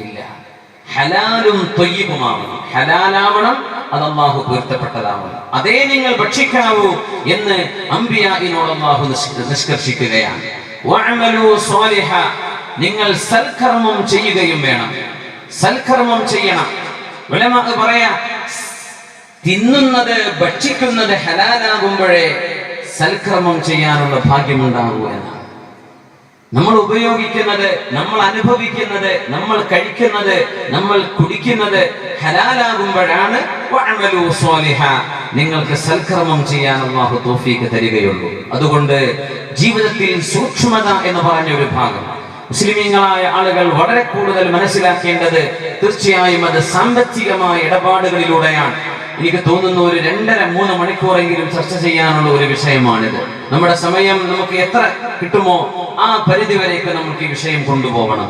ഇല്ല. ഹലാലും ത്വയ്യിബുമാവണം, ഹലാലാവണം, അത് അല്ലാഹു പൊരുത്തപ്പെട്ടതാവണം. അതേ നിങ്ങൾ ഭക്ഷിക്കാവൂ എന്ന് അംബിയാഇനോട് അല്ലാഹു നിഷ്കർഷിക്കുകയാണ്. വഅമലു സ്വാലിഹ, നിങ്ങൾ സൽക്കർമ്മം ചെയ്യുകയും വേണം, സൽക്കർമ്മം ചെയ്യണം. ഉലമാ പറയാ, തിന്നുന്നത് ഭക്ഷിക്കുന്നത് ഹലാലാകുമ്പോഴേ സൽക്കർമ്മം ചെയ്യാനുള്ള ഭാഗ്യമുണ്ടാകൂ എന്നാണ്. നമ്മൾ ഉപയോഗിക്കുന്നത്, നമ്മൾ അനുഭവിക്കുന്നത്, നമ്മൾ കഴിക്കുന്നത്, നമ്മൾ കുടിക്കുന്നത് ഹലാലാകുമ്പോഴാണ് വഅമലു സ്വാലിഹ, നിങ്ങൾക്ക് സൽക്കർമ്മം ചെയ്യാൻ അല്ലാഹു തൗഫീഖ് തരികയുള്ളൂ. അതുകൊണ്ട് ജീവിതത്തിൽ സൂക്ഷ്മത എന്ന് പറഞ്ഞ ഒരു ഭാഗം മുസ്ലിമീങ്ങളായ ആളുകൾ വളരെ കൂടുതൽ മനസ്സിലാക്കേണ്ടത് തീർച്ചയായും അത് സാമ്പത്തികമായ ഇടപാടുകളിലൂടെയാണ്. എനിക്ക് തോന്നുന്നു ഒരു 2.5-3 മണിക്കൂറെങ്കിലും ചർച്ച ചെയ്യാനുള്ള ഒരു വിഷയമാണിത്. നമ്മുടെ സമയം നമുക്ക് എത്ര കിട്ടുമോ ആ പരിധി വരേക്ക് നമുക്ക് ഈ വിഷയം കൊണ്ടുപോകണം.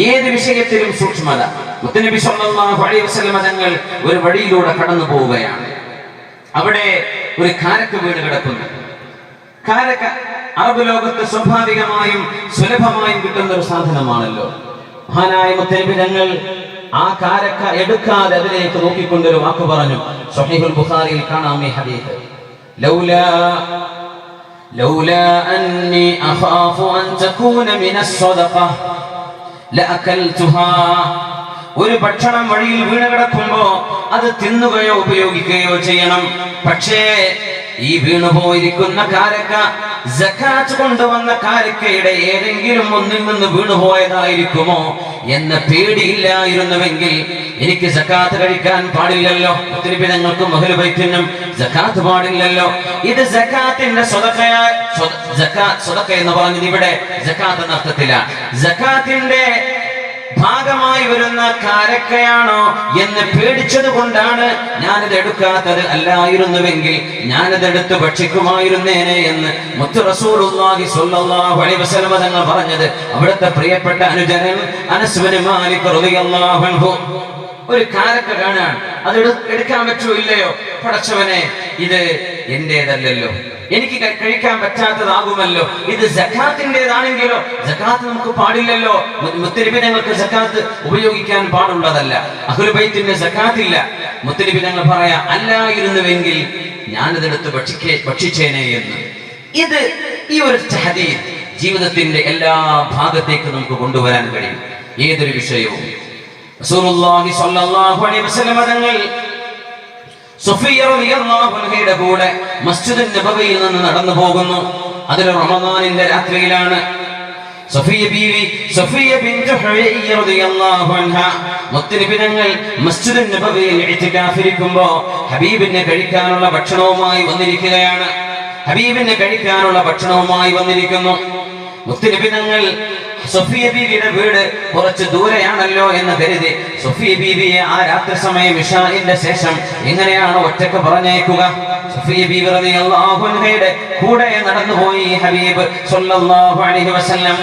ഏത് വിഷയത്തിലും സൂക്ഷ്മത. മുത്തനബി സല്ലല്ലാഹു അലൈഹി വസല്ലം തങ്ങൾ ഒരു വഴിയിലൂടെ കടന്നു പോവുകയാണ്. അവിടെ ഒരു കാരക്ക വീണ് കിടക്കുന്നു. കാരക്ക അറബ് ലോകത്ത് സ്വാഭാവികമായും സുലഭമായും കിട്ടുന്ന ഒരു സാധനമാണല്ലോ. മഹാനായ മുത്തനബി തങ്ങൾ ആ കാരക്ക എടുക്കാതെ അതിലേക്ക് നോക്കിക്കൊണ്ടൊരു വാക്ക് പറഞ്ഞു. സ്വഹീഹുൽ ബുഖാരിയിൽ കാണാം ഈ ഹദീസ്. ലൗലാ അന്നി അഖാഫു അൻ തകൂന മിനസ് സദഖ ലഅകൽതുഹാ. ഒരു ഭക്ഷണം വഴിയിൽ വീണ് കിടക്കുമ്പോ അത് തിന്നുകയോ ഉപയോഗിക്കുകയോ ചെയ്യണം. പക്ഷേ ഈ വീണുപോയിരിക്കുന്ന കാരക്ക സകാത്ത് കൊണ്ടുവന്ന കാരക്കയുടെ ഏതെങ്കിലും ഒന്നിൽ നിന്ന് വീണുപോയതായിരിക്കുമോ എന്ന പേടിയില്ലായിരുന്നുവെങ്കിൽ എനിക്ക് സകാത്ത് കഴിക്കാൻ പാടില്ലല്ലോ. ഒത്തിരി ഞങ്ങൾക്ക് മഹ്‌ൽ ബൈത്തിനും സകാത്ത് പാടില്ലല്ലോ. ഇത് സകാത്തിന്റെ സ്വതക്ക എന്ന് പറഞ്ഞത് ഇവിടെ സകാത്ത് എന്ന അർത്ഥത്തിലാണ്. സകാത്തിന്റെ ഭാഗമായി വരുന്ന കാരക്കയാണോ എന്ന് പേടിച്ചത് കൊണ്ടാണ് ഞാനത് എടുക്കാത്തത്. അല്ലായിരുന്നുവെങ്കിൽ ഞാനതെടുത്ത് ഭക്ഷിക്കുമായിരുന്നേനെ എന്ന് മുത്ത് റസൂലുള്ളാഹി സ്വല്ലല്ലാഹു അലൈഹി വസല്ലം തങ്ങൾ പറഞ്ഞത് അവിടുത്തെ പ്രിയപ്പെട്ട അനുചരൻ അനസ് ബിൻ മാലിക് റളിയല്ലാഹു അൻഹു ഒരു കാരക്ക കാണാൻ, അത് എടുക്കാൻ പറ്റുമോ ഇല്ലയോ? പടച്ചവനെ, ഇത് എന്റേതല്ലല്ലോ, എനിക്ക് കഴിക്കാൻ പറ്റാത്തതാകുമല്ലോ. ഇത് സകാത്തിൻ്റെതാണെങ്കിലോ സകാത്ത് നമുക്ക് പാടില്ലല്ലോ. മുത്തനബി ഞങ്ങൾക്ക് സകാത്ത് ഉപയോഗിക്കാൻ പാടുള്ളതല്ല. അഹ്ലുൽ ബൈത്തിന്റെ സകാത്തില്ല. മുത്തനബി ഞങ്ങൾ പറയാ, അല്ലായിരുന്നുവെങ്കിൽ ഞാനിതെടുത്ത് ഭക്ഷിച്ചേനെ എന്ന്. ഇത് ഈ ഒരു ഹദീസ് ജീവിതത്തിന്റെ എല്ലാ ഭാഗത്തേക്ക് നമുക്ക് കൊണ്ടുവരാൻ കഴിയും. ഏതൊരു വിഷയവും റസൂലുള്ളാഹി സ്വല്ലല്ലാഹു അലൈഹി വസല്ലം തങ്ങൾ സഫിയ്യ റളിയല്ലാഹു അൻഹയുടെ കൂടെ മസ്ജിദുൻ നബവിയിൽ നിന്ന് നടന്നു പോകുന്നു. അതിൽ റമദാനിന്റെ രാത്രിയിലാണ്. സഫിയ്യ ബിൻത് ഹുവൈയ്യ റളിയല്ലാഹു അൻഹ മുത്തനബി തങ്ങൾ മസ്ജിദുൻ നബവിയിൽ ഇഅ്തികാഫിരിക്കുമ്പോ ഹബീബിനെ കഴിക്കാനുള്ള ഭക്ഷണവുമായി വന്നിരിക്കുകയാണ്. ഹബീബിനെ കഴിക്കാനുള്ള ഭക്ഷണവുമായി വന്നിരിക്കുന്നു. മുത്തനബി തങ്ങൾ സഫിയ ബീവിയുടെ വീട് കുറച്ച് ദൂരെയാണല്ലോ എന്ന് കരുതി സഫിയ ബീവിയെ ആ രാത്രി സമയം ഇശാഇന്റെ ശേഷം എങ്ങനെയാണ് ഒറ്റക്ക് പറഞ്ഞേക്കുക? സഫിയ ബീവി റളിയല്ലാഹു അൻഹയുടെ കൂടെ നടന്നുപോയി ഹബീബ് സ്വല്ലല്ലാഹു അലൈഹി വസല്ലം.